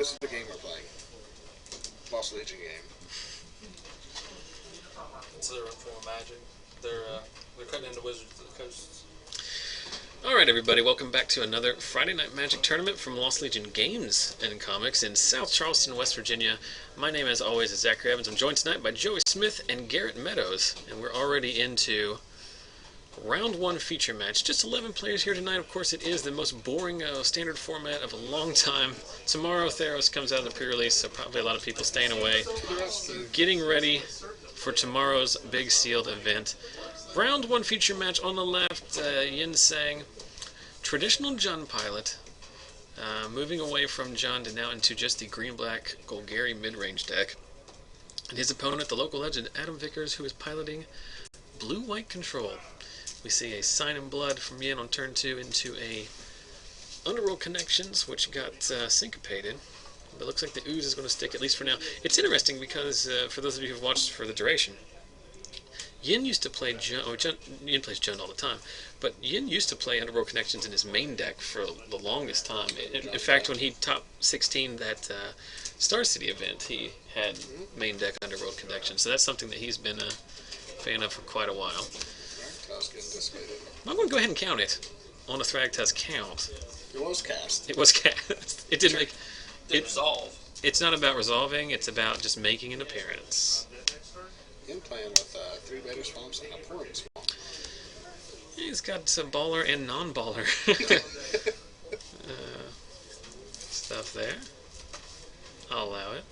This is the game we're playing. Lost Legion game. It's their form of magic. They're cutting into Wizards of the Coast. Alright everybody, welcome back to another Friday Night Magic tournament from Lost Legion Games and Comics in South Charleston, West Virginia. My name, as always, is Zachary Evans. I'm joined tonight by Joey Smith and Garrett Meadows, and we're already into Round 1 feature match. Just 11 players here tonight. Of course, it is the most boring standard format of a long time. Tomorrow, Theros comes out of the pre-release, so probably a lot of people staying away, getting ready for tomorrow's big sealed event. Round 1 feature match on the left, Yen-shyang, traditional Jund pilot, moving away from Jund and now into just the green-black Golgari mid-range deck. And his opponent, the local legend Adam Vickers, who is piloting blue-white control. We see a Sign in Blood from Yen on turn 2 into a Underworld Connections, which got syncopated. But it looks like the Ooze is going to stick, at least for now. It's interesting because, for those of you who have watched for the duration, Yen used to play Jund, Yen plays Jund all the time, but Yen used to play Underworld Connections in his main deck for the longest time. In fact, when he top 16 that Star City event, he had main deck Underworld Connections, so that's something that he's been a fan of for quite a while. I'm going to go ahead and count it on a Thragtusk count. It was cast. It was cast. It did make It resolve. It's not about resolving, it's about just making an appearance. Him playing with 3 Beta Swamps and a Portal Swamp. He's got some baller and non-baller stuff there. I'll allow it.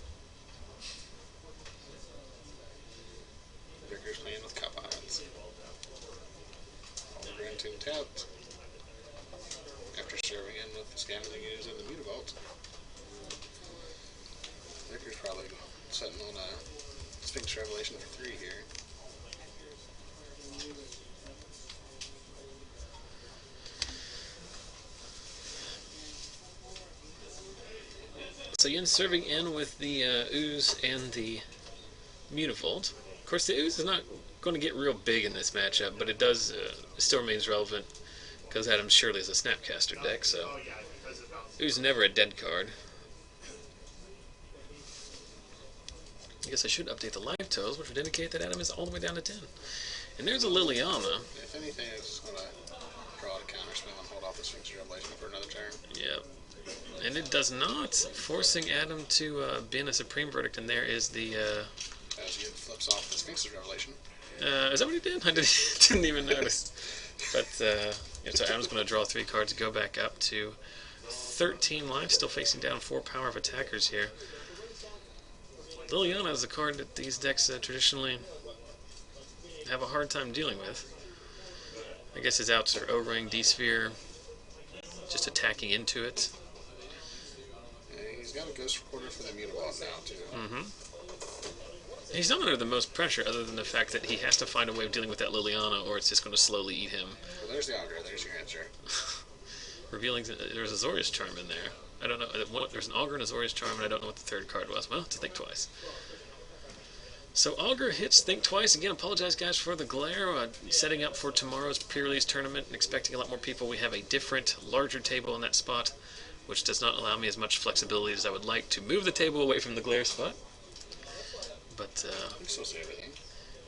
Vickers playing with Cup Islands. All Grand Tomb tapped. After serving in with the Scavenging Ooze and the Mutavault. Vickers probably sitting on a Sphinx Revelation for 3 here. So Yen's serving in with the Ooze and the Mutavault. Of course, the Ooze is not going to get real big in this matchup, but it does still remains relevant because Adam surely is a Snapcaster deck, so Ooze is never a dead card. I guess I should update the live totals, which would indicate that Adam is all the way down to 10. And there's a Liliana. If anything, it's just going to draw a counterspell and hold off the Sphinx Revelation for another turn. Yep. And it does not, forcing Adam to bin a Supreme Verdict, and there is the... As he flips off the Sphinx Revelation. Is that what he did? I didn't even notice. But, yeah, so Adam's going to draw 3 cards, go back up to 13 life, still facing down 4 power of attackers here. Liliana is a card that these decks traditionally have a hard time dealing with. I guess his outs are O-Ring, D-Sphere, just attacking into it. And he's got a Ghost Recorder for the Mutavault now, too. He's not under the most pressure, other than the fact that he has to find a way of dealing with that Liliana, or it's just going to slowly eat him. Well, there's the Augur. There's your answer. Revealing there's a Azorius Charm in there. I don't know. There's an Augur and a Azorius Charm, and I don't know what the third card was. Well, to think twice. So Augur hits Think Twice. Again, apologize, guys, for the glare. Setting up for tomorrow's pre-release tournament and expecting a lot more people. We have a different, larger table in that spot, which does not allow me as much flexibility as I would like to move the table away from the glare spot. But, You can still see everything.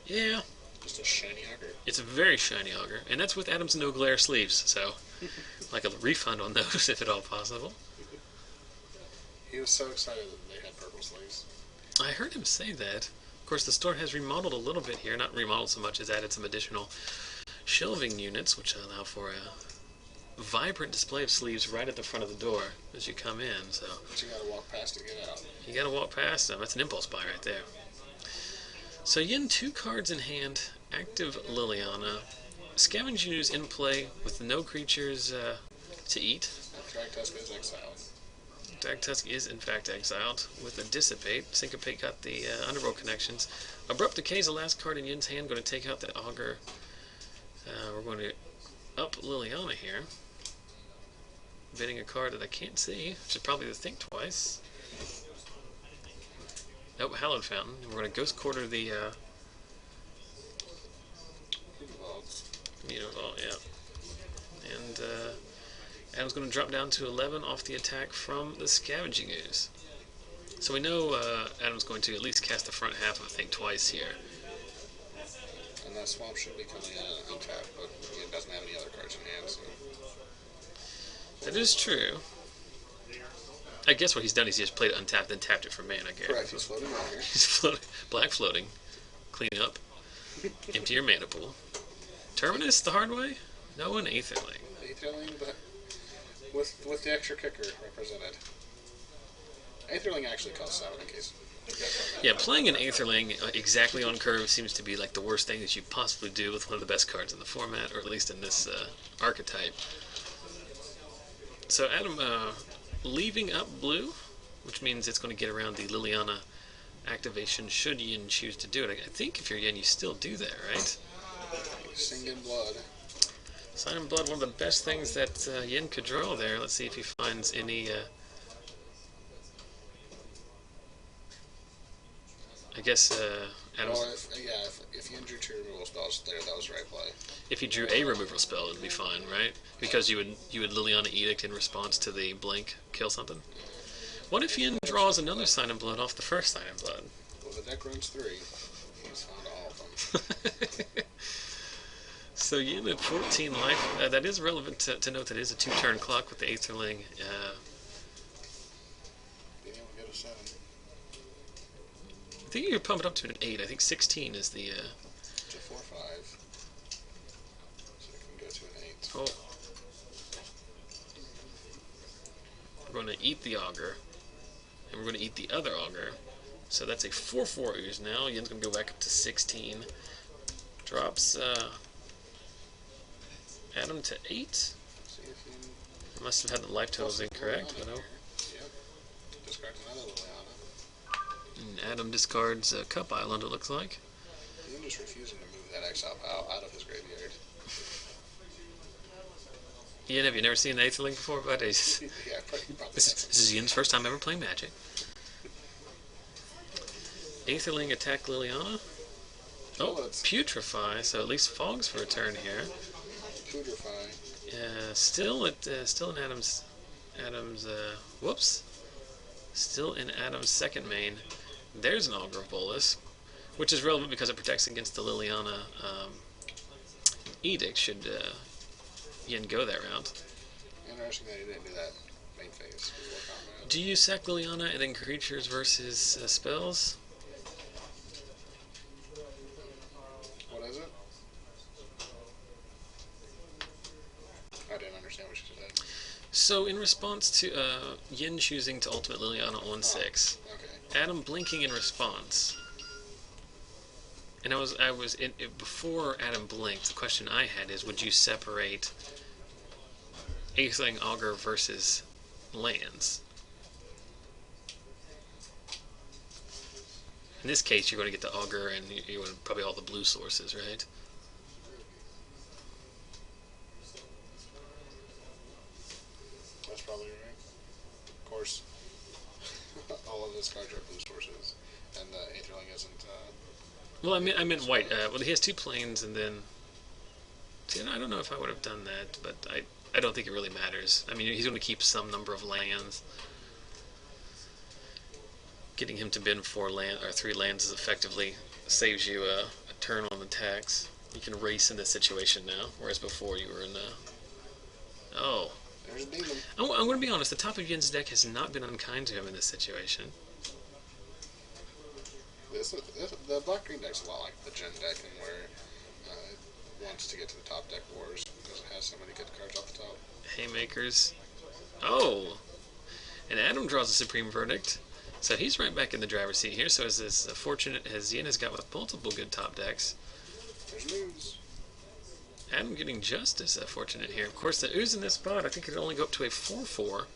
yeah. Just a shiny Augur. It's a very shiny Augur, and that's with Adam's no glare sleeves, so like a refund on those if at all possible. He was so excited that they had purple sleeves. I heard him say that. Of course, the store has remodeled a little bit here. Not remodeled so much as added some additional shelving units, which allow for a vibrant display of sleeves right at the front of the door as you come in. So But you gotta walk past to get out. you gotta walk past them. That's an impulse buy right there. So Yen, 2 cards in hand, active Liliana. Scavenging Ooze in play with no creatures to eat. And Thragtusk is exiled. Thragtusk is in fact exiled with a Dissipate. Syncopate got the Underworld Connections. Abrupt Decay is the last card in Yen's hand. Going to take out that Augur. We're going to up Liliana here. Bidding a card that I can't see, which is probably the Think Twice. Nope, Hallowed Fountain. We're going to Ghost Quarter the Mutavault, yeah. And Adam's going to drop down to 11 off the attack from the Scavenging Ooze. So we know Adam's going to at least cast the front half, I think, twice here. And that swamp should be coming untapped, but it doesn't have any other cards in hand, so... That is true. I guess what he's done is he just played it untapped, then tapped it for mana, I guess. Correct, he's floating around here. He's floating, black floating. Clean up. Empty your mana pool. Terminus the hard way? No, an Aetherling. Aetherling, but with the extra kicker represented. Aetherling actually costs 7 in case. Yeah, playing an Aetherling exactly on curve seems to be like the worst thing that you possibly do with one of the best cards in the format, or at least in this archetype. So Adam leaving up blue, which means it's going to get around the Liliana activation should Yen choose to do it. I think if you're Yen, you still do that, right? Sing in blood. Sign in blood, one of the best things that Yen could draw there. Let's see if he finds any... I guess Adam's... Well, if Yen drew 2 removal spells there, that was the right play. If he drew a removal spell, it would be fine, right? Because you would Liliana Edict in response to the blink, kill something. What if Yen draws another Sign in Blood off the first Sign in Blood? Well, the deck runs 3. He's found all of them. So Yen at 14 life. That is relevant to note that it is a 2-turn clock with the Aetherling. Being able to go to 7. I think you can pump it up to an 8. I think 16 is the... To 4/5. So it can go to an 8. Oh. We're going to eat the Augur. And we're going to eat the other Augur. So that's a 4/4 ooze now. Yen's going to go back up to 16. Drops Adam to 8. See if Yen... Must have had the life totals incorrect, but no. Yep. Discards another Liliana. And Adam discards Cup Island, it looks like. Yen just refusing to move that exile pile out of his graveyard. Yen, have you never seen an Aetherling before? But Yeah, probably this is Yen's first time ever playing Magic. Aetherling attack Liliana. Oh, Putrefy, so at least Fogs for a turn here. Putrefy. Still in Adam's whoops. Still in Adam's second main. There's an Augur of Bolus, which is relevant because it protects against the Liliana Edict should Yen go that route. Interesting that he didn't do that main phase before combat. Do you sack Liliana and then creatures versus spells? What is it? I didn't understand what you said. So in response to Yen choosing to ultimate Liliana on 6, Okay. Adam blinking in response. And before Adam blinked, the question I had is, would you separate Aetherling Augur versus lands? In this case, you're going to get the Augur and you want probably all the blue sources, right? That's probably right. Of course, all of his cards are blue sources, and the Aetherling isn't. Well, I meant white. Well, he has 2 planes, and then... See, I don't know if I would have done that, but I don't think it really matters. I mean, he's going to keep some number of lands. Getting him to bin 3 lands is effectively saves you a turn on the tax. You can race in this situation now, whereas before you were in... Oh. There's a demon. I'm going to be honest, the top of Yen's deck has not been unkind to him in this situation. The black-green deck's a lot like the Gen deck, and where it wants to get to the top deck wars because it has so many good cards off the top. Haymakers. Oh! And Adam draws a Supreme Verdict. So he's right back in the driver's seat here. So as fortunate as Yen has got with multiple good top decks. There's news. Adam getting just as fortunate here. Of course, the ooze in this spot, I think it could only go up to a 4/4.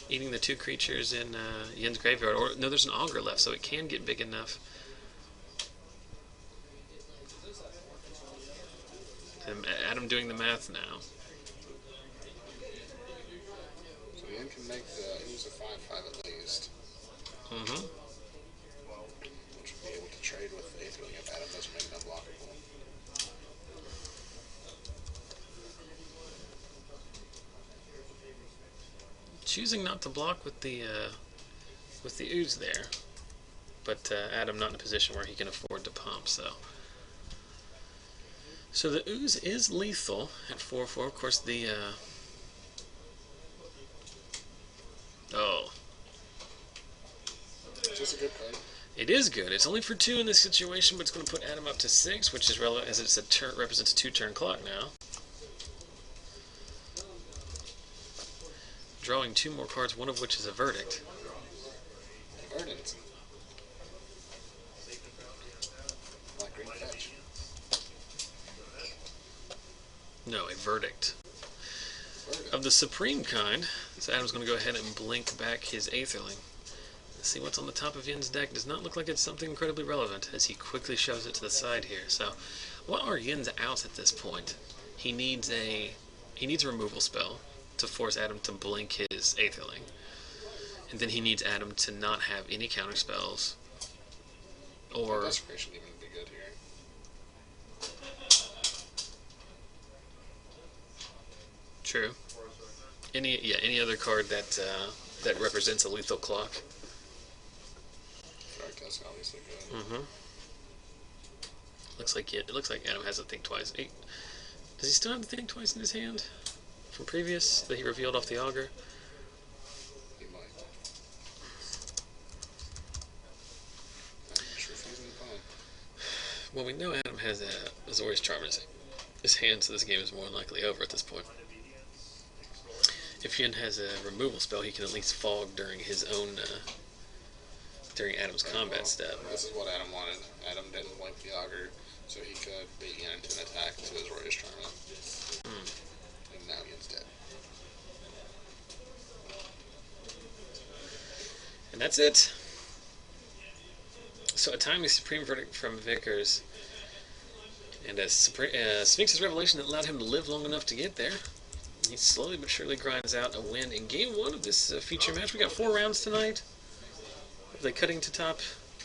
Eating the 2 creatures in Yen's graveyard. Or, no, there's an Augur left, so it can get big enough. Adam doing the math now. So Yen can make the ooze a 5/5 at least. Mm-hmm. Which would be able to trade with Aetherling if Adam doesn't make it unblockable. Choosing not to block with the with the ooze there. But Adam not in a position where he can afford to pump, so. So the ooze is lethal at 4/4. Of course, the oh, Just a good card. it is good. It's only for 2 in this situation, but it's going to put Adam up to 6, which is relevant as it's a turn, represents a 2-turn clock now. Drawing 2 more cards, one of which is a verdict. Verdant. Black green fetch. No, a verdict. Verdant. Of the supreme kind, so Adam's going to go ahead and blink back his Aetherling. Let's see what's on the top of Yen's deck. Does not look like it's something incredibly relevant, as he quickly shoves it to the side here. So, what are Yen's outs at this point? He needs a removal spell to force Adam to blink his Aetherling. And then he needs Adam to not have any counter spells. Or Desecration even be good here. true. Any other card that that represents a lethal clock. That's obviously good. Mm-hmm. It looks like Adam has to think twice. Does he still have to think twice in his hand from previous that he revealed off the auger? He might. I'm not sure if he's in the palm. Well, we know Adam has a Azorius Charm in his hand, so this game is more than likely over at this point. If Yen has a removal spell, he can at least fog during his own during Adam's combat step. This is what Adam wanted. Adam didn't blink the auger, so he could bait Yen into an attack to his Azorius Charm. And now Yen's dead. And that's it. So a timely supreme verdict from Vickers, and a Sphinx's revelation that allowed him to live long enough to get there. He slowly but surely grinds out a win in Game 1 of this feature match. We got 4 rounds tonight. Are they cutting to top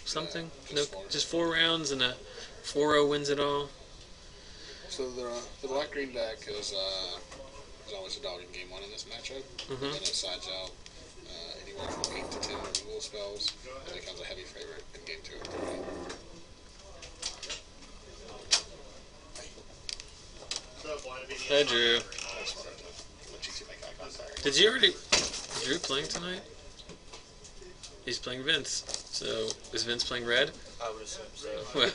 something? Yeah, just 4 rounds and a 4-0 wins it all. So the black-green deck is always a dog in Game 1 in this matchup. Mm-hmm. And then it sides out anywhere from 8 to 10 removal spells, and becomes a heavy favorite in Game 2 and 3. Hi, Drew. That's what I did. Let you two make eye contact. Did you already... Is Drew playing tonight? He's playing Vince. So, is Vince playing red? I would assume so. Well,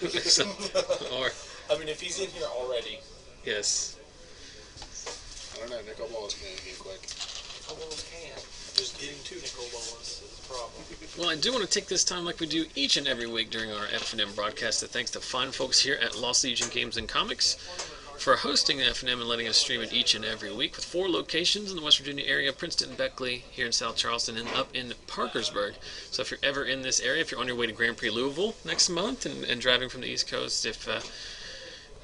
or... I mean, if he's in here already. Yes. I don't know, Nicol Bolas can get quick. Nicol Bolas can. Just getting to Nicol Bolas is a problem. Well, I do want to take this time, like we do each and every week during our FNM broadcast, to thank the fine folks here at Lost Legion Games and Comics for hosting the FNM and letting us stream it each and every week, with 4 locations in the West Virginia area: Princeton, Beckley, here in South Charleston, and up in Parkersburg. So if you're ever in this area, if you're on your way to Grand Prix Louisville next month and driving from the East Coast, if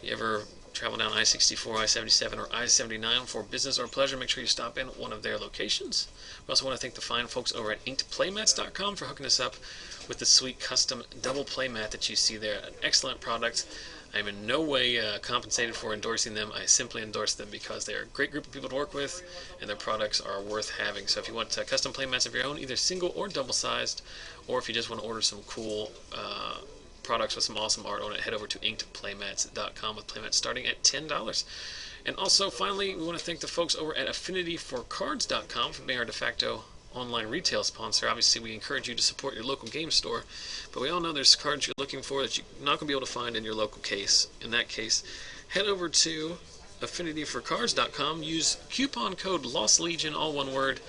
you ever travel down I-64, I-77, or I-79 for business or pleasure, make sure you stop in one of their locations. We also want to thank the fine folks over at inkedplaymats.com for hooking us up with the sweet custom double playmat that you see there. An excellent product. I am in no way compensated for endorsing them. I simply endorse them because they are a great group of people to work with, and their products are worth having. So if you want custom playmats of your own, either single or double-sized, or if you just want to order some cool products with some awesome art on it, head over to inkedplaymats.com, with playmats starting at $10. And also, finally, we want to thank the folks over at affinityforcards.com for being our de facto online retail sponsor. Obviously, we encourage you to support your local game store, but we all know there's cards you're looking for that you're not going to be able to find in your local case. In that case, head over to affinityforcards.com, use coupon code LOSTLEGION, all one word,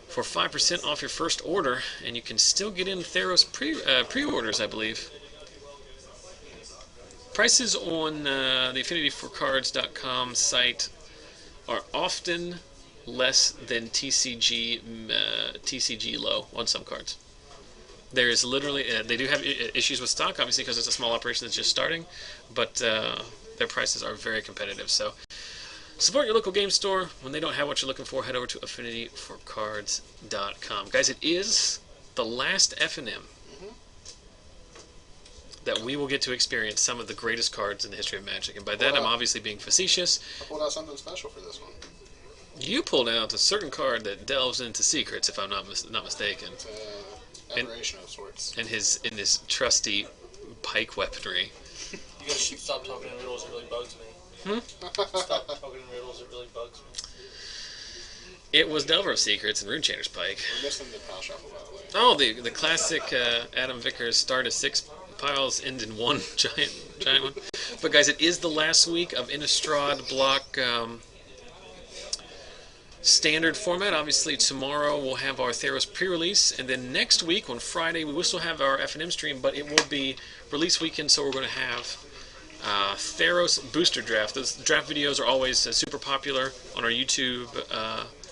for 5% off your first order, and you can still get in Theros pre-orders, I believe. Prices on the affinityforcards.com site are often less than TCG low on some cards. There is literally they do have issues with stock, obviously, because it's a small operation that's just starting, but their prices are very competitive. So support your local game store. When they don't have what you're looking for, head over to affinityforcards.com. Guys, it is the last FNM that we will get to experience some of the greatest cards in the history of Magic, and by that I'm obviously being facetious. I pulled out something special for this one. You pulled out a certain card that delves into secrets, if I'm not mistaken. It's an aberration of sorts. And in his trusty pike weaponry. You guys should stop talking in riddles. It really bugs me. Stop talking in riddles. It really bugs me. It was Delver of Secrets and Runechanter's Pike. We're missing the pile shuffle, by the way. Oh, the classic Adam Vickers start of 6 piles, end in 1 giant one. But guys, it is the last week of Innistrad block standard format. Obviously, tomorrow we'll have our Theros pre-release, and then next week on Friday we will still have our FNM stream, but it will be release weekend, so we're going to have Theros booster draft. Those draft videos are always super popular on our YouTube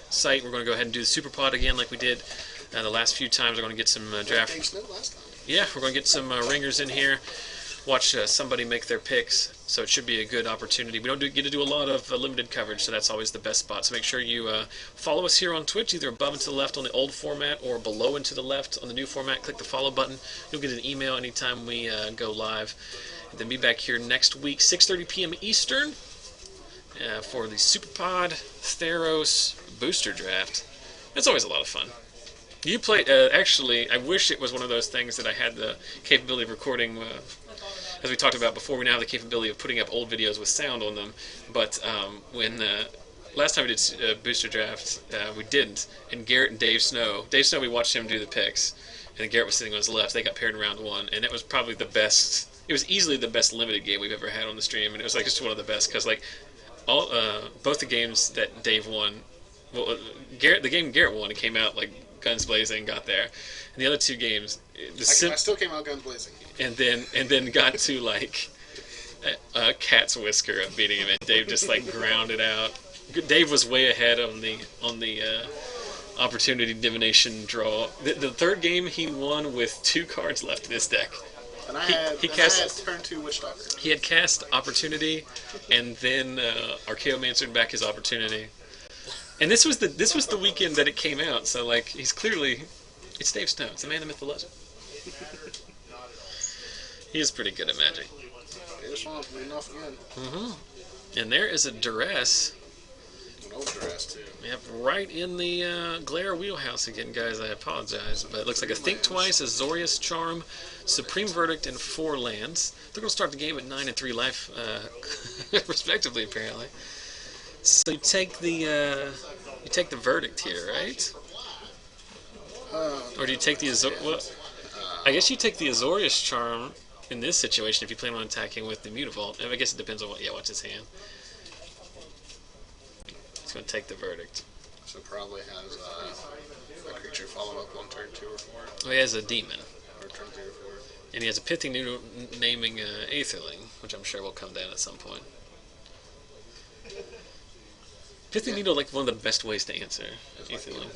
site. We're going to go ahead and do the Super Pod again like we did the last few times. We're going to get some draft. Yeah, we're going to get some ringers in here. Watch somebody make their picks, so it should be a good opportunity. We don't get to do a lot of limited coverage, so that's always the best spot. So make sure you follow us here on Twitch, either above and to the left on the old format or below and to the left on the new format. Click the follow button. You'll get an email anytime we go live. And then be back here next week, 6:30 p.m. Eastern, for the Super Pod Theros booster draft. It's always a lot of fun. You play, actually, I wish it was one of those things that I had the capability of recording, as we talked about before. We now have the capability of putting up old videos with sound on them, but when last time we did booster draft, we didn't, and Garrett and Dave Snow, we watched him do the picks, and Garrett was sitting on his left. They got paired in round 1, and it was probably the best, it was easily the best limited game we've ever had on the stream, and it was like just one of the best, because like, both the games that Dave won, well, the game Garrett won, it came out like guns blazing, got there, and the other 2 games, I still came out guns blazing, and then got to like a cat's whisker of beating him, and Dave just like ground it out. Dave was way ahead on the opportunity divination draw. The 3rd game he won with 2 cards left in his deck. And I had turn 2 Witchstalker. He had cast Opportunity, and then Archaeomancer back his Opportunity. And this was the weekend that it came out, so like he's clearly, it's Dave Snow. It's the man, the myth, the legend. He is pretty good at Magic. Enough again. And there is a Duress. An old Duress too. Yep, right in the glare wheelhouse again, guys. I apologize, but it looks like a Think Twice, a Azorius Charm, Supreme Verdict, and 4 lands. They're going to start the game at 9 and 3 life, respectively, apparently. So you take the Verdict here, right? Or do you take the I guess you take the Azorius Charm in this situation if you plan on attacking with the Mutavault. I guess it depends on what's his hand. He's going to take the Verdict. So probably has a creature follow up on turn 2 or 4. Well, he has a demon. Or turn 3 or 4. And he has a Pithing Noodle naming Aetherling, which I'm sure will come down at some point. Pithing Needle, like one of the best ways to answer Aetherling.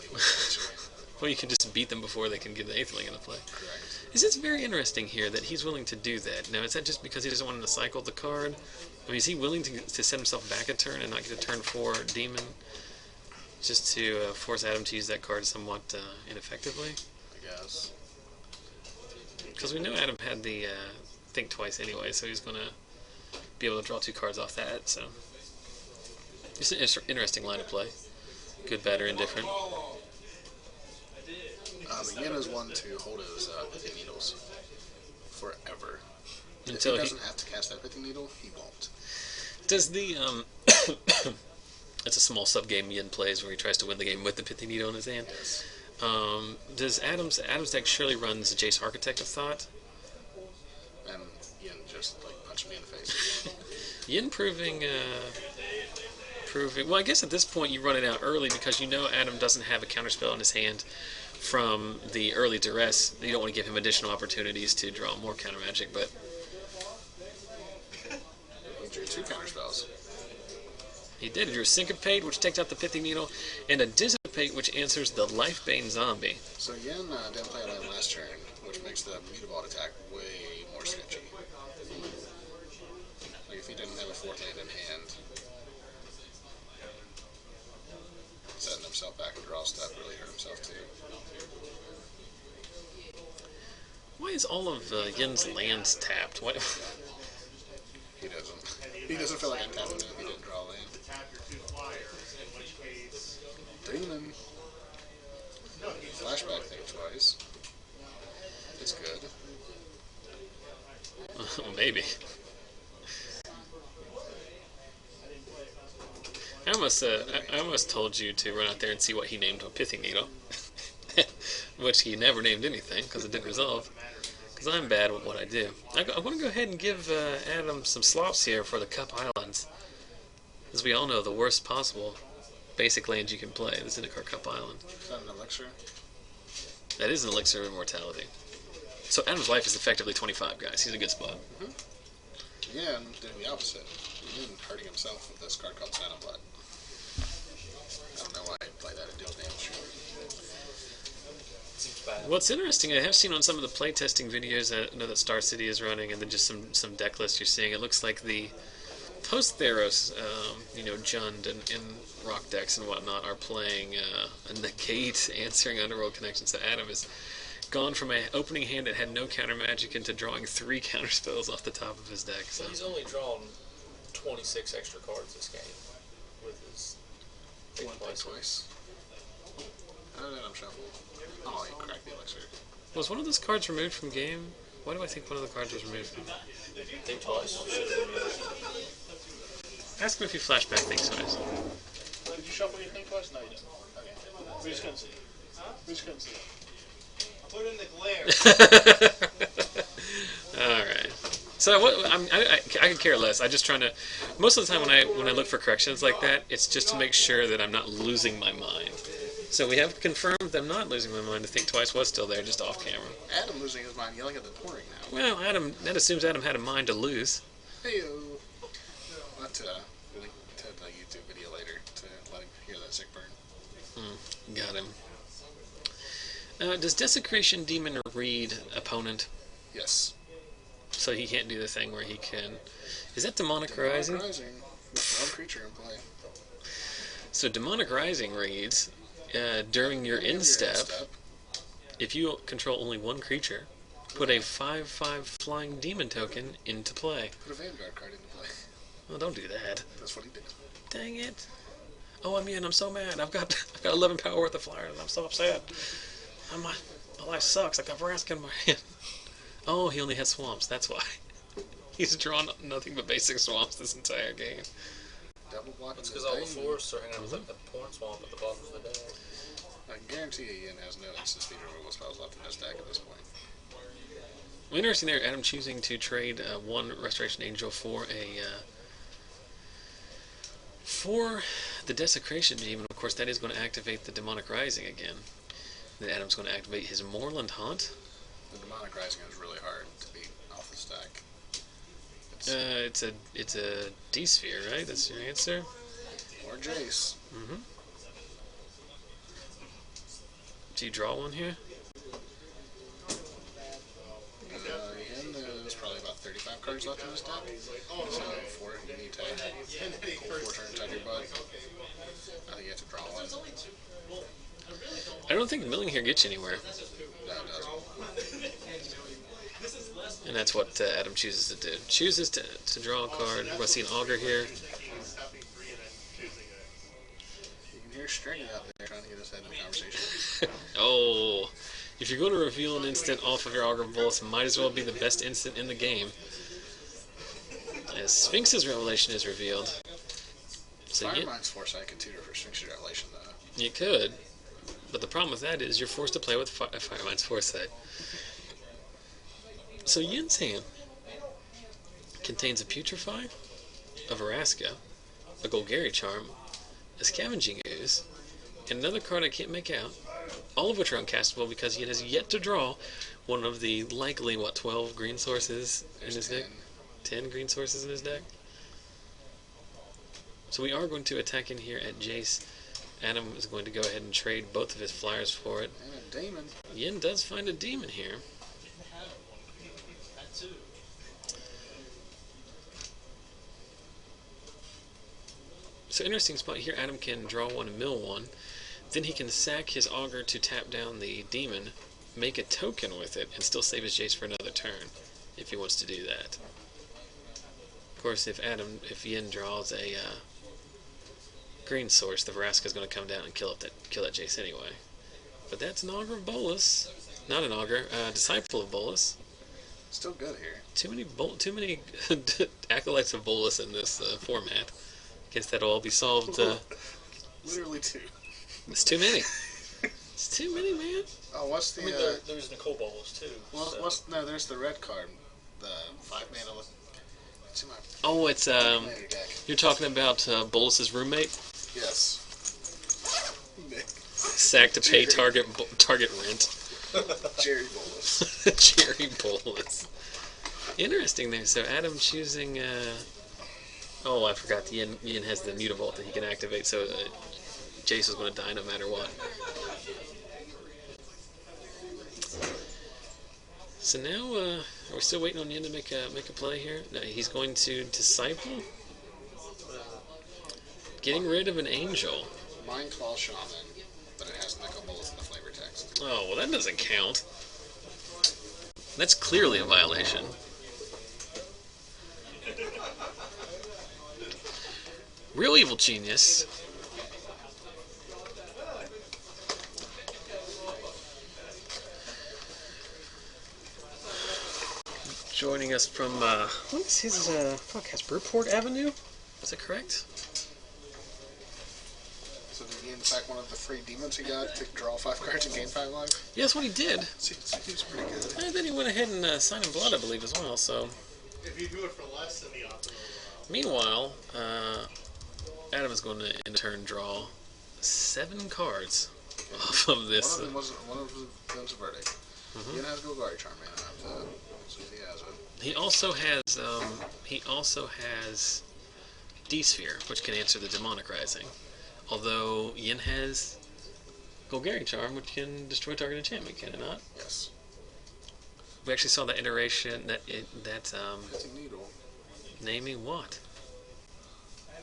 Well, you can just beat them before they can get the Aetherling into play. Correct. It's very interesting here that he's willing to do that. Now, is that just because he doesn't want to cycle the card? I mean, is he willing to set himself back a turn and not get a turn 4 demon, just to force Adam to use that card somewhat ineffectively? I guess. Because we know Adam had the Think Twice anyway, so he's going to be able to draw 2 cards off that, so... It's an interesting line of play. Good, bad, or indifferent. The Yen is one to hold his Pithing Needles forever. Until if he doesn't have to cast that Pithing Needle, he won't. Does the it's a small sub game Yen plays where he tries to win the game with the Pithing Needle in his hand. Yes. Does Adam's deck surely runs Jace Architect of Thought? And Yen just like punched me in the face. Yen proving. Well, I guess at this point you run it out early because you know Adam doesn't have a counterspell in his hand from the early Duress. You don't want to give him additional opportunities to draw more counter magic, but... He drew 2 counterspells. He did. He drew a Syncopate, which takes out the Pithing Needle, and a Dissipate, which answers the Lifebane Zombie. So Yen didn't play land last turn, which makes the Mutavault attack way more sketchy. Like if he didn't have a 4th land in hand, setting himself back and draw step really hurt himself too. Why is all of Yen's lands tapped? Why? He doesn't. He doesn't feel like I'm tapping him if he didn't draw land. Demon. Flashback thing twice. It's good. Maybe. I almost told you to run out there and see what he named a pithing needle, which he never named anything because it didn't resolve. Because I'm bad with what I do. I want to go ahead and give Adam some slops here for the Cup Islands. As we all know, the worst possible basic lands you can play. The Zendikar Cup Island. Is that an elixir? That is an elixir of immortality. So Adam's life is effectively 25, guys. He's in a good spot. Mm-hmm. Yeah, and doing the opposite. He's hurting himself with this card called Phantom Blood. I don't know why I play that. It deals damage. What's interesting, I have seen on some of the playtesting videos, I know that Star City is running, and then just some deck lists you're seeing, it looks like the post-Theros, Jund and Rock decks and whatnot are playing a Negate answering Underworld Connection. So Adam is gone from an opening hand that had no counter magic into drawing 3 counter spells off the top of his deck. So he's only drawn 26 extra cards this game with his twice. How did Adam shuffle? Oh, he cracked the elixir. Was one of those cards removed from game? Why do I think one of the cards was removed from game? Think twice. Ask him if he flashback things twice. Did you shuffle your thing twice? No, you didn't. Okay. We just couldn't see it. We just couldn't see it. Put in the glare. Alright. So I could care less. I just trying to. Most of the time when I look for corrections like that, it's just to make sure that I'm not losing my mind. So we have confirmed that I'm not losing my mind. To think twice was still there, just off camera. Adam losing his mind, yelling at the touring now. Well, that assumes Adam had a mind to lose. Heyo. I'll have to link to the YouTube video later to let him hear that sick burn. Got him. Does Desecration Demon read opponent? Yes. So he can't do the thing where he can. Is that Demonic Rising? Demonic Rising. One creature in play. So Demonic Rising reads, during your end step, if you control only one creature, put a 5/5 flying demon token into play. Put a Vanguard card into play. Well, don't do that. That's what he did. Dang it. Oh, I'm so mad. I've got 11 power worth of flyers. I'm so upset. My life sucks. I got Vraska in my hand. Oh, he only has swamps. That's why. He's drawn nothing but basic swamps this entire game. Double block. It's because all the forests are hanging out with like the porn swamp at the bottom of the deck. I guarantee you Yen has no instant speed removal spells left in his deck at this point. Well, interesting there, Adam choosing to trade 1 Restoration Angel for the Desecration Demon. Of course, that is going to activate the Demonic Rising again. Then Adam's going to activate his Moorland Haunt. The Demonic Rising is really hard to beat off the stack. It's a D-Sphere, right? That's your answer? Or Jace. Mm-hmm. Do you draw one here? There's probably about 35 cards left in this deck. So before you need to pull 4 turns out of your butt. I think you have to draw one. I don't think milling here gets you anywhere. No, it doesn't. And that's what Adam chooses to do. Chooses to draw a card. We'll see an Augur here. You can hear String out there trying to get us head in the conversation. Oh, if you're going to reveal an instant off of your Augur Bolus, might as well be the best instant in the game. As Sphinx's Revelation is revealed. So Firemind's Foresight can tutor for Sphinx's Revelation, though. You could, but the problem with that is you're forced to play with Firemind's Foresight. So Yen-shyang contains a Putrefy, a Vraska, a Golgari Charm, a Scavenging Ooze, and another card I can't make out, all of which are uncastable because he has yet to draw one of the likely, 12 green sources in his deck? 10 green sources in his deck? So we are going to attack in here at Jace. Adam is going to go ahead and trade both of his flyers for it. And a Demon. Yen does find a demon here. So interesting spot here, Adam can draw 1 and mill 1. Then he can sack his Augur to tap down the demon, make a token with it, and still save his Jace for another turn, if he wants to do that. Of course, if Yen draws a green source, the Vraska's going to come down and kill that Jace anyway. But that's an Augur of Bolas. Not an Augur, Disciple of Bolas. Still good here. Too many acolytes of Bolas in this format. Guess that'll all be solved. Literally 2. It's too many. It's too many, man. Oh, what's the? I mean, there's Nicole Bolas too. Well, so. no, there's the red card, the 5-mana. It's in my Oh, it's commander deck. You're talking about Bolas's roommate. Yes. Nick. Sack to pay target rent. Jerry Bolas. Jerry Bolas. Interesting there. So Adam choosing. Oh, I forgot. Yen has the Mutavault that he can activate, so Jace is going to die no matter what. So now, are we still waiting on Yen to make a play here? No, he's going to Disciple. Getting rid of an Angel. Mind Claw Shaman, but it has Nicol Bolas in the flavor text. Oh, well, that doesn't count. That's clearly a violation. Real Evil Genius. Joining us from, what is his, podcast, Brewport Avenue? Is that correct? So did he in fact one of the free demons he got to draw 5 cards and gain 5 life? Yeah, that's what he did. Seems pretty good. And then he went ahead and signed in blood, I believe, as well, so. If you do it for less than the offer. Meanwhile, Adam is going to, in turn, draw 7 cards off of this. One of them was a verdict. He has Golgari Charm, man. So he has it. He also has D-Sphere, which can answer the Demonic Rising. Although Yen has Golgari Charm, which can destroy target enchantment, can it not? Yes. We actually saw that iteration It's a needle. naming what?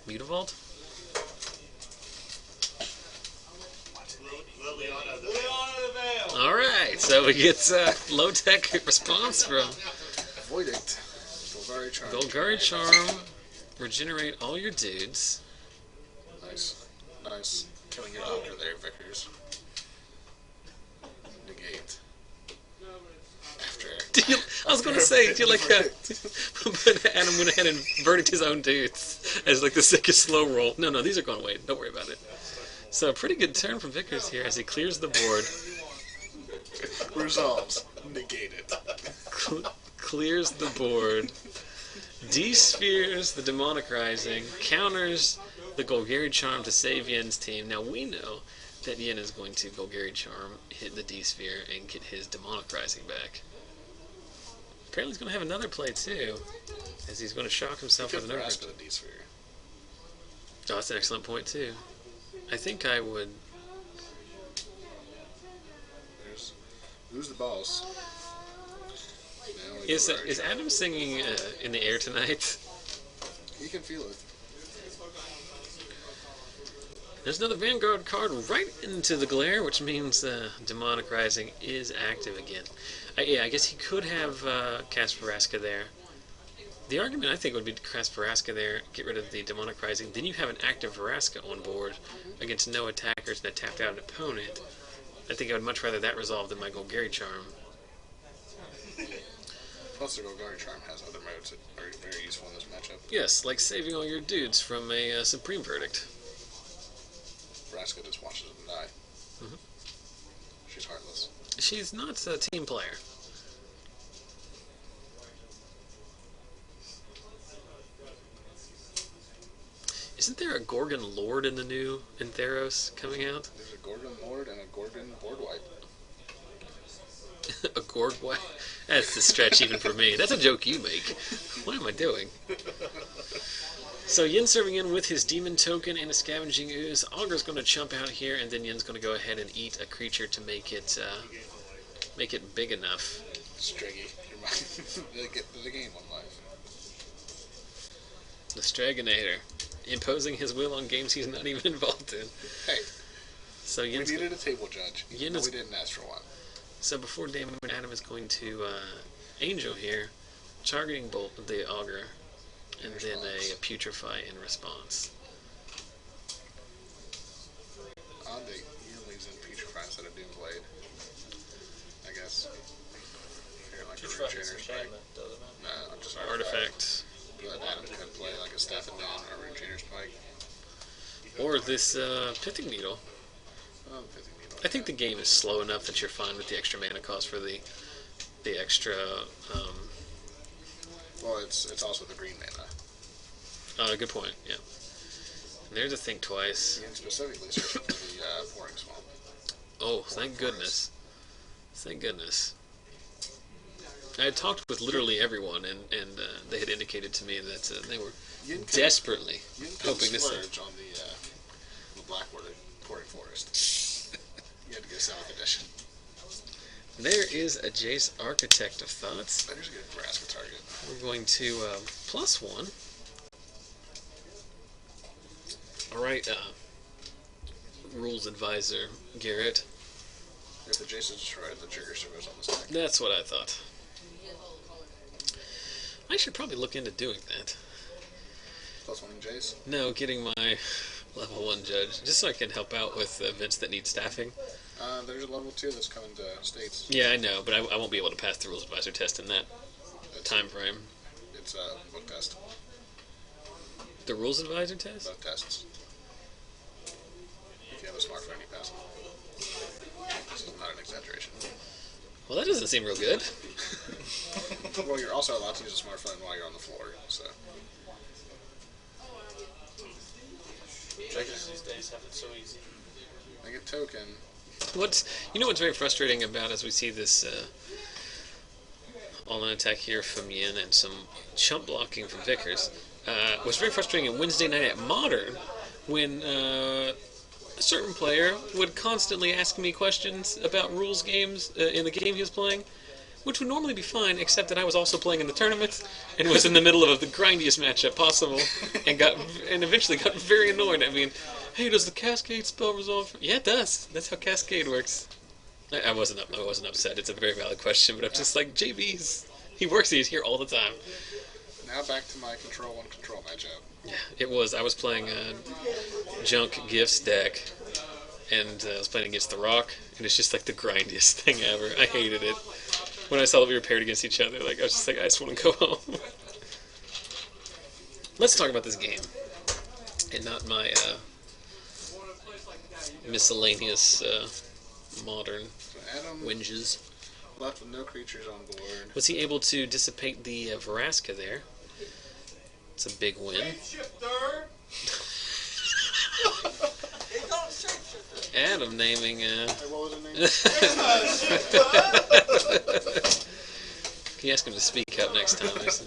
Mutavault? Alright, so we get low-tech response from Voidict. Golgari Charm. Golgari Charm. Regenerate all your dudes. Nice. Killing your Augur there, Vickers. Negate. I was gonna say, do you like but Adam went ahead and verdict his own dudes as like the sickest slow roll. No, these are going away. Don't worry about it. So a pretty good turn from Vickers here as he clears the board. Resolves. Negate it. Clears the board. De-spheres the Demonic Rising. Counters the Golgari Charm to save Yen's team. Now we know that Yen is going to Golgari Charm, hit the D-sphere, and get his Demonic Rising back. Apparently he's going to have another play too, as he's going to shock himself with an overgrowth. Oh, that's an excellent point too. I think I would. Who's the boss? Is Adam singing in the air tonight? You can feel it. There's another Vanguard card right into the glare, which means Demonic Rising is active again. Yeah, I guess he could have cast Vraska there. The argument, I think, would be to cast Vraska there, get rid of the Demonic Rising, then you have an active Vraska on board against no attackers and a tapped out opponent. I think I would much rather that resolve than my Golgari Charm. Plus, the Golgari Charm has other modes that are very useful in this matchup. Yes, like saving all your dudes from a Supreme Verdict. Vraska just watches them die. Mm-hmm. She's heartless. She's not a team player. Isn't there a Gorgon Lord in the new Theros coming out? There's a Gorgon Lord and a Gorgon Board Wipe. A Gorg Wipe? That's the stretch even for me. That's a joke you make. What am I doing? So Yen serving in with his Demon Token and a Scavenging Ooze. Augur's going to chump out here, and then Yen's going to go ahead and eat a creature to make it big enough. Striggy. The game on life. The Straginator. Imposing his will on games he's not even involved in. Hey. So we needed a table judge. We didn't ask for one. So before Adam is going to Angel here, targeting Bolt the Augur, and then a Putrefy in response. Doom Blade. I guess. Here, like Just a Root fucking Chainer's enchantment, Pike. doesn't it? No, just Artifact. But Adam could play like a Staff and Down or a Root Chainer's Pike. Or this Pithing Needle. Oh, the Pithing Needle. I think the game is slow enough that you're fine with the extra mana cost for the extra. Well, it's also the green mana. Good point. Yeah. And there's a Think Twice. And specifically searching for the Pouring Swamp. Oh, thank goodness. Thank goodness. I had talked with literally everyone, and they had indicated to me that they were desperately hoping this thing. On the Blackwater Pouring Forest. You had to go 7th edition. There is a Jace Architect of Thoughts. There's a good Nebraska target. We're going to +1. Alright, Rules Advisor Garrett. If the Jace is destroyed, the trigger still goes on the stack. That's what I thought. I should probably look into doing that. +1 Jace? No, getting my level 1 judge, just so I can help out with events that need staffing. There's a level 2 that's coming to States. Yeah, I know, but I won't be able to pass the Rules Advisor test in that time frame. It's a book test. The Rules Advisor test? Both tests. If you have a smartphone, you pass them. This is not an exaggeration. Well, that doesn't seem real good. Well, you're also allowed to use a smartphone while you're on the floor, so. Checkers these days have it so easy. Make a token. What's very frustrating about as we see this all-in attack here from Yen and some chump blocking from Vickers. Was very frustrating on Wednesday night at Modern when a certain player would constantly ask me questions about rules games in the game he was playing, which would normally be fine, except that I was also playing in the tournament and was in the middle of the grindiest matchup possible, and eventually got very annoyed. I mean, hey, does the Cascade spell resolve? Yeah, it does. That's how Cascade works. I wasn't upset. It's a very valid question, but I'm just like, he works. He's here all the time. Now back to my control matchup. Yeah, it was. I was playing a Junk Gifts deck, and I was playing against the Rock, and it's just like the grindiest thing ever. I hated it. When I saw that we were paired against each other, like I was just like, I just want to go home. Let's talk about this game, and not my miscellaneous modern So Adam whinges. left with no creatures on board. Was he able to dissipate the Vraska there? It's a big win. Adam naming Hey, what was his name? Can you ask him to speak up next time? Got him.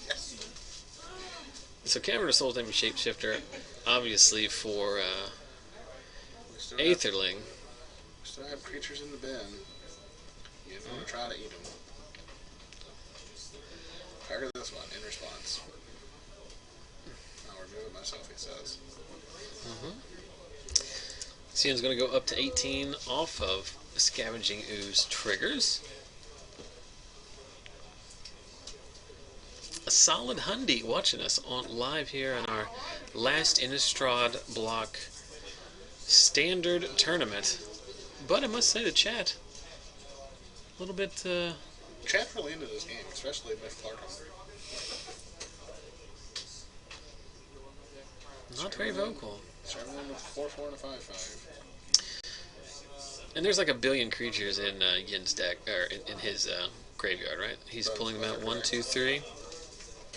Yes. So Cavern of Souls naming Shapeshifter, obviously for We still have, Aetherling. still have creatures in the bin. You want to try to eat them. Target this one in response. I'll remove it myself, he says. Sion's going to go up to 18 off of Scavenging Ooze triggers. A solid Hundy watching us on live here in our last Innistrad block standard tournament. But I must say the chat, a little bit... Chat really into this game, especially with Clark. not very vocal. Everyone with 4/4 and a 5/5. And there's like a billion creatures in Yen's deck, or in his graveyard, right? He's pulling them out 1, 2, 3.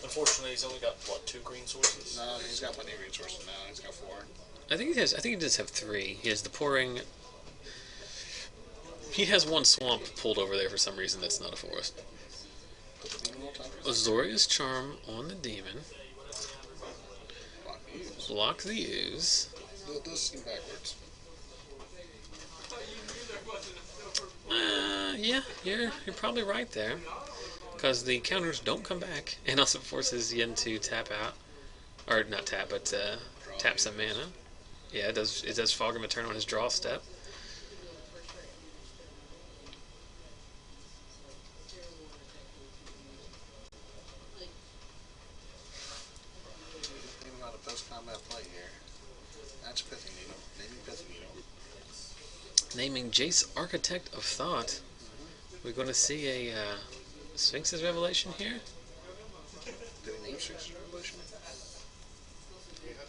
Unfortunately, he's only got, what, 2 green sources? No, he's got plenty of resources now. He's got 4. I think he does have 3. He has the pouring. He has 1 swamp pulled over there for some reason that's not a forest. Put the demon on top of it. Azorius Charm on the demon. Block the ooze. Block the ooze. This is backwards. Yeah, you're probably right there. Because the counters don't come back. And also forces Yen to tap out. Or not tap, but tap some mana. Yeah, it does fog him a turn on his draw step. Thinking about a post-combat play here. That's Pithing Needle. Naming Pithing Needle. naming Jace Architect of Thought. We're going to see a Sphinx's Revelation here? Did he name Sphinx's Revelation?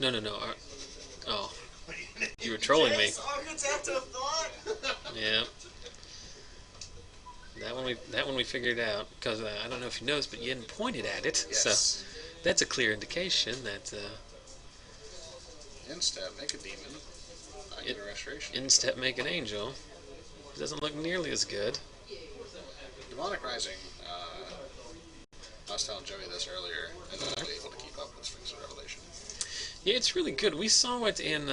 No. Oh. You were trolling me. Architect of Thought? Yeah. That one we figured out, because I don't know if you noticed, but Yen pointed at it. Yes. So that's a clear indication that... Instep, make a demon. I get a restoration. Instep, make an angel. It doesn't look nearly as good. Demonic Rising, I was telling Joey this earlier, and not able to keep up with Sphinx's Revelation. Yeah, it's really good. We saw it in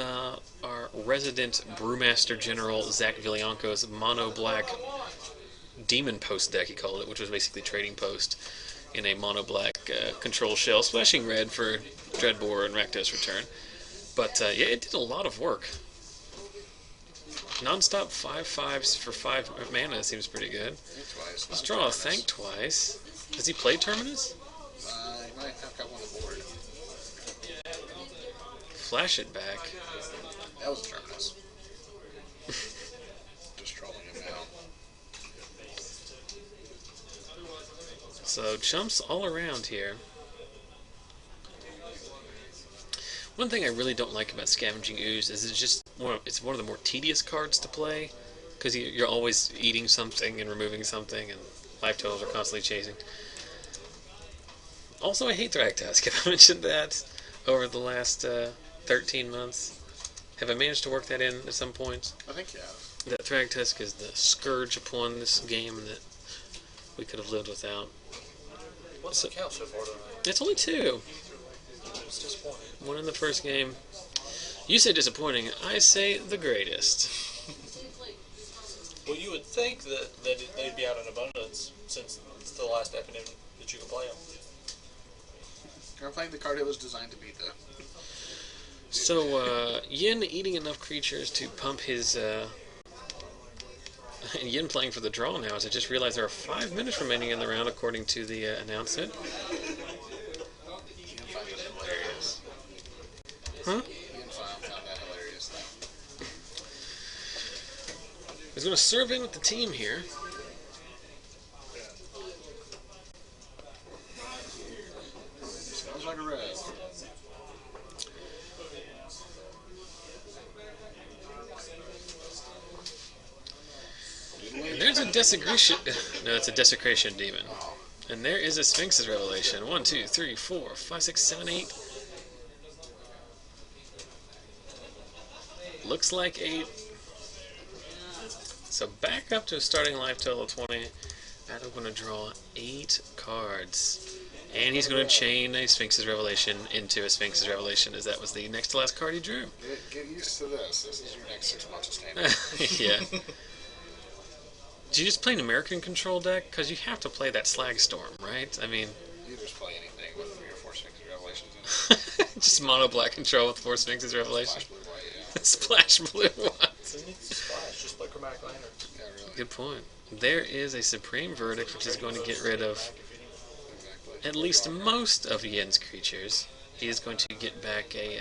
our resident Brewmaster General Zach Villianco's mono black Demon Post deck, he called it, which was basically Trading Post in a mono black control shell, splashing red for Dreadbore and Rakdos Return. But yeah, it did a lot of work. Non-stop 5/5s for 5 mana seems pretty good. Twice. Let's draw a Thank twice. Does he play Terminus? He might have got one on the board. Flash it back. That was a Terminus. Just trolling him now. So chumps all around here. One thing I really don't like about Scavenging Ooze is it's one of the more tedious cards to play, because you're always eating something and removing something, and life totals are constantly chasing. Also, I hate Thragtusk. Have I mentioned that over the last 13 months? Have I managed to work that in at some point? I think you have. That Thragtusk is the scourge upon this game that we could have lived without. What's the count so far tonight? It's only 2. It's disappointing. 1 in the first game. You say disappointing. I say the greatest. Well, you would think that they'd be out in abundance since it's the last FNM that you can play them. I'm playing the card it was designed to beat, though. So, Yen eating enough creatures to pump his... Yen playing for the draw now, as I just realized there are 5 minutes remaining in the round according to the announcement. Hilarious. Huh? Found that hilarious, though. He's going to serve in with the team here. Smells like a red. And there's a desecration... No, it's a desecration demon. And there is a Sphinx's Revelation. 1, 2, 3, 4, 5, 6, 7, 8. Looks like 8. So back up to a starting life total of 20. And I'm going to draw 8 cards. And he's going to chain a Sphinx's Revelation into a Sphinx's Revelation, as that was the next to last card he drew. Get used to this. This is your next 6 months of standing. Yeah. Do you just play an American control deck? Because you have to play that Slag Storm, right? I mean... You just play anything with 3 or 4 Sphinx's Revelations in it. Just mono black control with 4 Sphinx's Revelation. Splash blue white, yeah. Splash blue white. Splash, just like Chromatic Lantern. Yeah, really. Good point. There is a Supreme Verdict, which is going to get rid of Exactly. at least most of Yen's creatures. He is going to get back a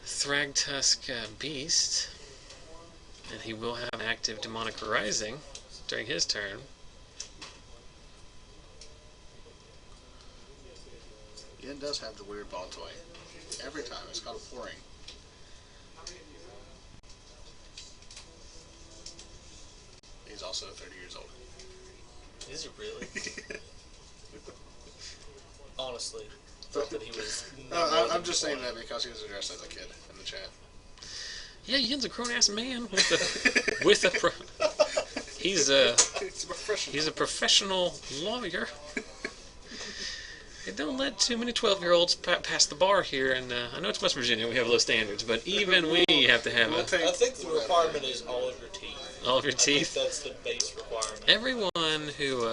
Thragtusk Beast, and he will have an active Demonic Rising during his turn. Yen does have the weird ball toy. Every time. It's called a pouring. He's also 30 years old. Is it really? Honestly, thought that he was. I'm just saying that because he was addressed as a kid in the chat. Yeah, Yen's a grown-ass man with a he's a professional lawyer. Hey, don't let too many 12-year-olds pass the bar here, and I know it's West Virginia, we have low standards, but even we have to have I think the requirement is all of your teeth. all of your teeth. That's the base requirement. Everyone who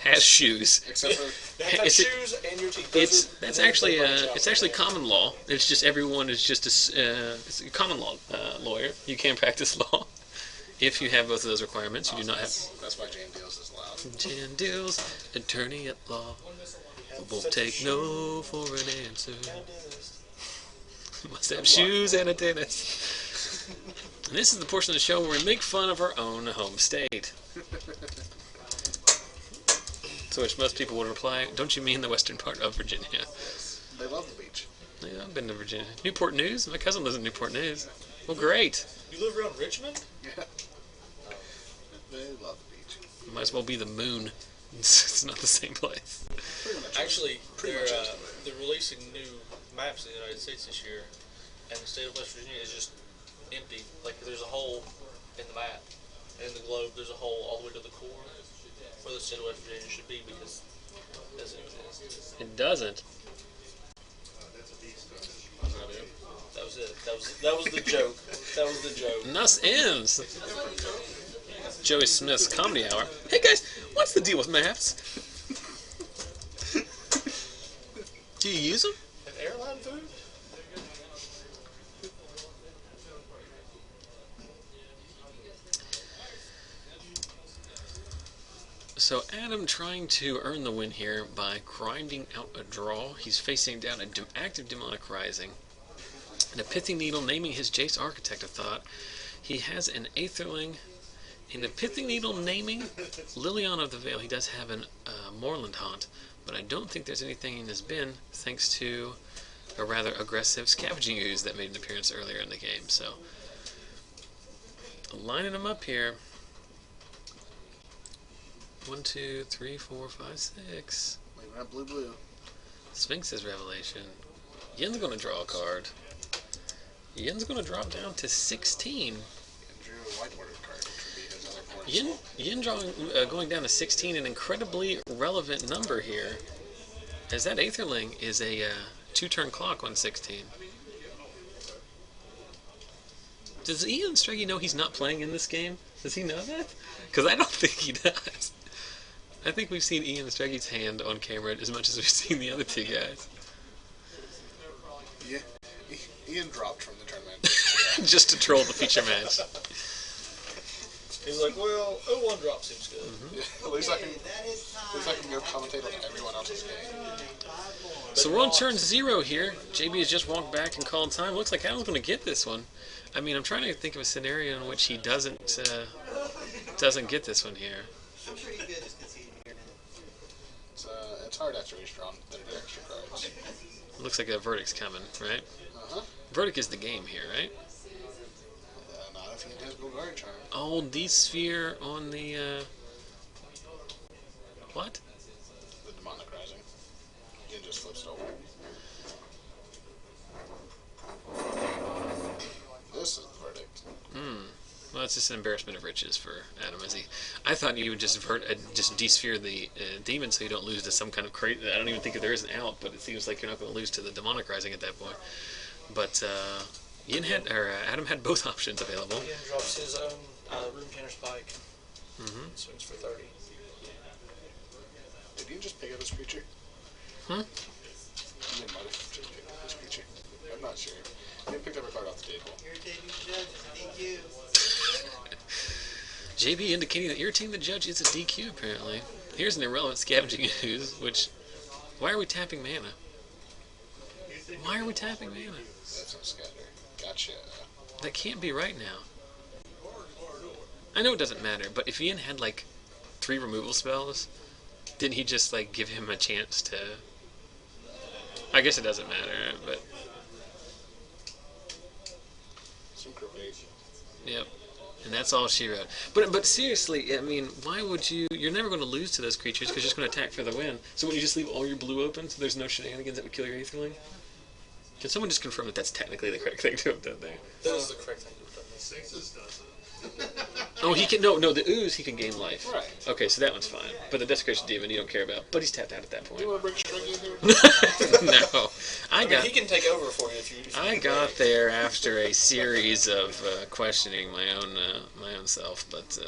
has shoes. Except for They have It's- shoes and your teeth. That's actually common law. It's just everyone is just it's a common law lawyer. You can practice law if you have both of those requirements. You do not have. that's why Jane Deals is allowed. Jan Dills, attorney at law, won't take no for an answer. Must have shoes and a dentist. And this is the portion of the show where we make fun of our own home state. To which most people would reply, don't you mean the western part of Virginia? They love the beach. Yeah, I've been to Virginia. Newport News? My cousin lives in Newport News. Well, great. You live around Richmond? Yeah. They love the beach. Might as well be the moon. It's not the same place. Actually, Pretty much is the moon. they're releasing new maps in the United States this year, and the state of West Virginia is just empty. Like, there's a hole in the map, and in the globe, there's a hole all the way to the core where the state of West Virginia should be, because it doesn't exist. It doesn't. That was it. That was the joke. That was the joke. And thus ends Joey Smith's Comedy Hour. Hey guys, what's the deal with maps? Do you use them? An airline food? So Adam trying to earn the win here by grinding out a draw. He's facing down an active Demonic Rising. And a Pithy Needle naming his Jace Architect of Thought. He has an Aetherling. In the Pithy Needle naming Liliana of the Vale, he does have an Moorland Haunt. But I don't think there's anything in his bin, thanks to a rather aggressive Scavenging Ooze that made an appearance earlier in the game. So, lining them up here. 1, 2, 3, 4, 5, 6. Leaving out blue. Sphinx's Revelation. Yen's going to draw a card. Yen's going to drop down to 16. And drew a white border card, which would be his other corner. Yen going down to 16, an incredibly relevant number here, as that Aetherling is a 2-turn clock on 16. Does Ian Straggy know he's not playing in this game? Does he know that? Because I don't think he does. I think we've seen Ian Straggy's hand on camera as much as we've seen the other two guys. Yeah. Ian dropped from the tournament. Just to troll the feature match. He's like, well, 0-1 drop seems good. Yeah, at least I can go commentate on everyone else's game. So we're on turn 0 here. JB has just walked back and called time. Looks like Adam's going to get this one. I mean, I'm trying to think of a scenario in which he doesn't get this one here. I'm pretty good just conceding here now. It's hard after each round that it extra cards. Looks like a verdict's coming, right? Uh-huh. Verdict is the game here, right? Not if he has Golgari Charm. Oh, D-Sphere on the, what? The Demonic Rising. Ian just flips it over. This is the verdict. Well, it's just an embarrassment of riches for Adam, as he... I thought you would just de-sphere the demon so you don't lose to some kind of crazy... I don't even think there is an out, but it seems like you're not going to lose to the Demonic Rising at that point. But Adam had both options available. Ian drops his own Room Canner Spike. Swings for 30. Did Ian just pick up his creature? Huh? Ian might have just picked up his creature. I'm not sure. Ian picked up a card off the table. Irritating judge is DQ. JB indicating that irritating the judge is a DQ, apparently. Here's an irrelevant Scavenging Ooze, which... Why are we tapping mana? Why are we tapping mana? That's no scatter. Gotcha. That can't be right now. I know it doesn't matter, but if Ian had, like, 3 removal spells, didn't he just, like, give him a chance to... I guess it doesn't matter, but... Synchro-bait. Yep. And that's all she wrote. But seriously, I mean, why would you... You're never going to lose to those creatures because you're just going to attack for the win. So wouldn't you just leave all your blue open so there's no shenanigans that would kill your Aetherling? Can someone just confirm that that's technically the correct thing to have done there? That is the correct thing to have done. Sixes doesn't. Oh, he can... No, the ooze, he can gain life. Right. Okay, so that one's fine. But the Desecration Demon, you don't care about. But he's tapped out at that point. Do you want to bring Struggy in here? No. I mean, he can take over for you if you I got there after a series of questioning my own self, but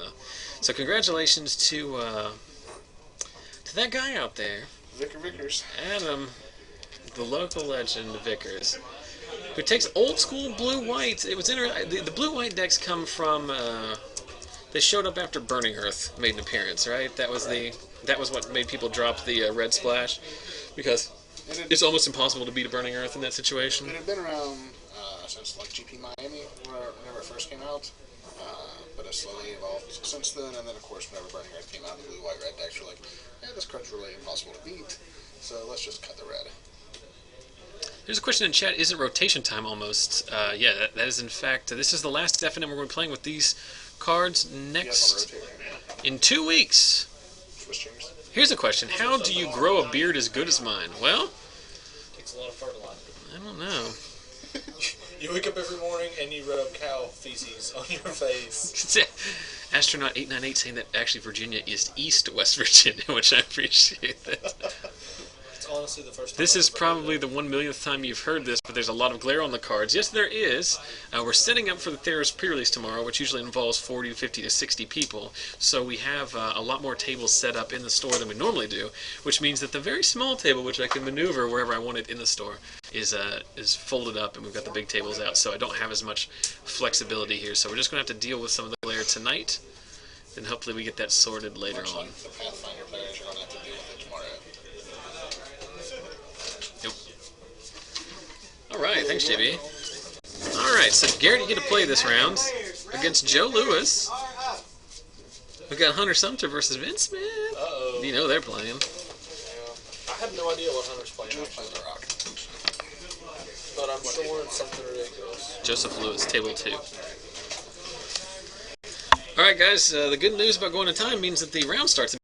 so congratulations to that guy out there, Vickers. Adam, the local legend Vickers, who takes old school blue-white. It was the blue-white decks come from. They showed up after Burning Earth made an appearance, right? That was what made people drop the red splash, because it's almost impossible to beat a Burning Earth in that situation. It had been around since like GP Miami, whenever it first came out. But it's slowly evolved since then, and then of course whenever Burning Earth came out, the blue, white, red decks were like, yeah, this card's really impossible to beat, so let's just cut the red. There's a question in chat, is it rotation time almost? Yeah, that is in fact, this is the last FNM we're going to be playing with these cards next, in 2 weeks. Here's a question, how do you grow a beard as good as mine? Well, It takes a lot of fertilizer. I don't know. You wake up every morning and you rub cow feces on your face. Astronaut 898 saying that actually Virginia is East West Virginia, which I appreciate that. It's honestly the first time This I've is ever heard probably that. the 1,000,000th time you've heard this, but there's a lot of glare on the cards. Yes, there is. We're setting up for the Theros pre-release tomorrow, which usually involves 40 to 50 to 60 people. So we have a lot more tables set up in the store than we normally do, which means that the very small table, which I can maneuver wherever I want it in the store, is folded up, and we've got the big tables out. So I don't have as much flexibility here. So we're just going to have to deal with some of the glare tonight, and hopefully we get that sorted later Much on. like the Pathfinder players are going to have to deal with it tomorrow. Alright, thanks, JB. Alright, so Garrett, you get to play this round against Joe Lewis. We got Hunter Sumter versus Vince Smith. Uh-oh. You know they're playing. Yeah. I have no idea what Hunter's playing, Playing the rock. but I'm sure it's something ridiculous. Joseph Lewis, table 2. Alright, guys, the good news about going to time means that the round starts